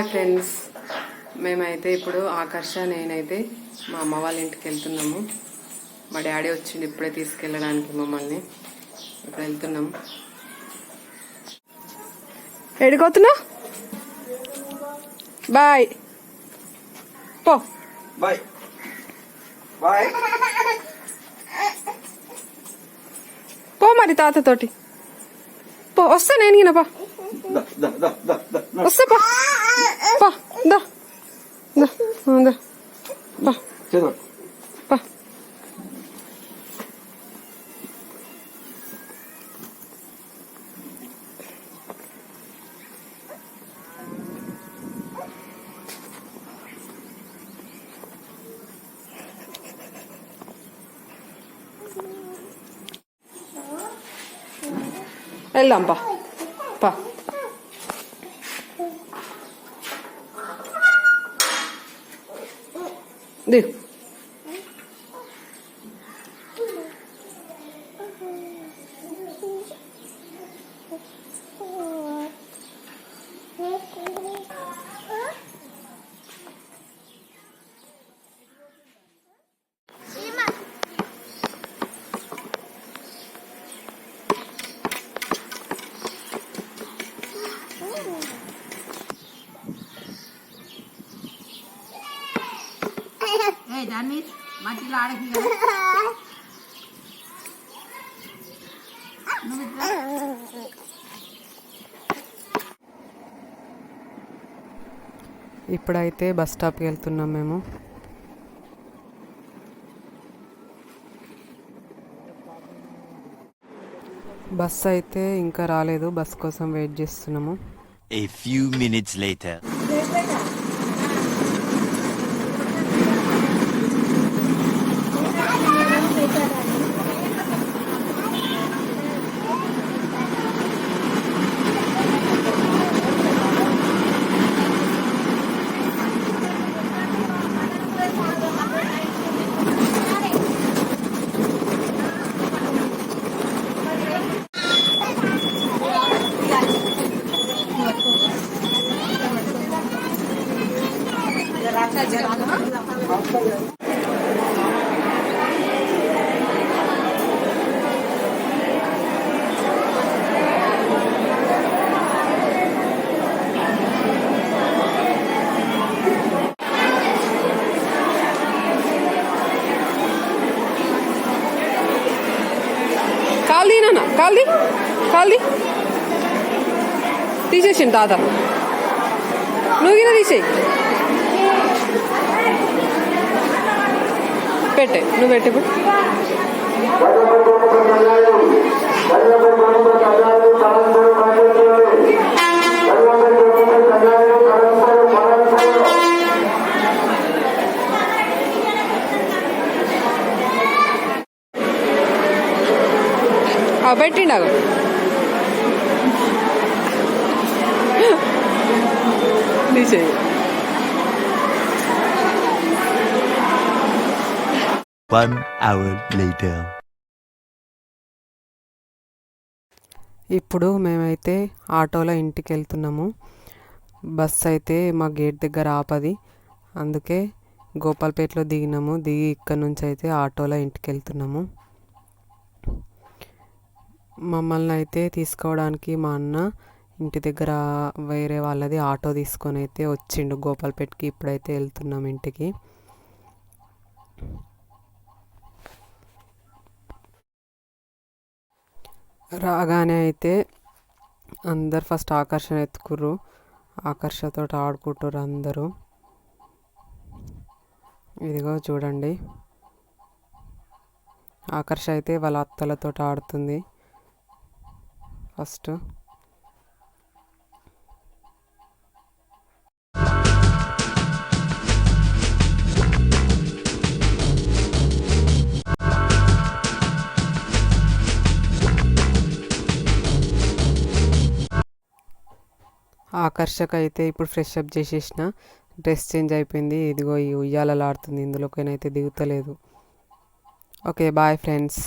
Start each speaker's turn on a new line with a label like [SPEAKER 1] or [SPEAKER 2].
[SPEAKER 1] Hi friends, మేమైతే ఇప్పుడు ఆకర్ష నేనైతే మా అమ్మ వాళ్ళ ఇంటికి వెళ్తున్నాము. మా డాడీ వచ్చిండు ఇప్పుడే తీసుకెళ్ళడానికి మమ్మల్ని. ఇప్పుడు వెళ్తున్నాము. ఎడిపోతున్నా? బాయ్ పో.
[SPEAKER 2] బాయ్ బాయ్
[SPEAKER 1] పో మరి తాతతోటి పో. వస్తా నేను గిన పా. వస్తా పా పా. దా దా దా పా పా. వెళ్దాం పా పా. దిగు.
[SPEAKER 3] దాన్ని మట్టిలో ఆడకి
[SPEAKER 1] ఇప్పుడైతే బస్ స్టాప్కి వెళ్తున్నాం మేము. బస్ అయితే ఇంకా రాలేదు. బస్ కోసం వెయిట్ చేస్తున్నాము.
[SPEAKER 4] A few minutes later.
[SPEAKER 1] కాల్ది నాన్న, కాల్ది కాల్ది తీసేసిండు తాత. నువ్వు గిన తీసేయి. పెట్టే, నువ్వు పెట్టే. ఇప్పుడు పెట్టిండాగు. తీసేయి.
[SPEAKER 4] One hour later.
[SPEAKER 1] ఇప్పుడు మేమైతే ఆటోలో ఇంటికి వెళ్తున్నాము. బస్ అయితే మా గేట్ దగ్గర ఆపది, అందుకే గోపాల్పేటలో దిగినాము. దిగి ఇక్కడ నుంచి అయితే ఆటోలో ఇంటికి వెళ్తున్నాము. మమ్మల్ని అయితే తీసుకోవడానికి మా అన్న ఇంటి దగ్గర వేరే వాళ్ళది ఆటో తీసుకొని అయితే వచ్చిండు గోపాల్పేటకి. ఇప్పుడైతే వెళ్తున్నాం ఇంటికి. రాగానే అయితే అందరు ఫస్ట్ ఆకర్షణ ఎత్తుకుర్రు. ఆకర్షతో ఆడుకుంటారు అందరూ. ఇదిగో చూడండి, ఆకర్ష అయితే వాళ్ళ అత్తలతో ఆడుతుంది ఫస్ట్. ఆకర్షక అయితే ఇప్పుడు ఫ్రెష్ అప్ చేసేసిన, డ్రెస్ చేంజ్ అయిపోయింది. ఇదిగో ఈ ఉయ్యాలలో ఆడుతుంది. ఇందులోకైనా అయితే దిగుతలేదు. Okay bye friends.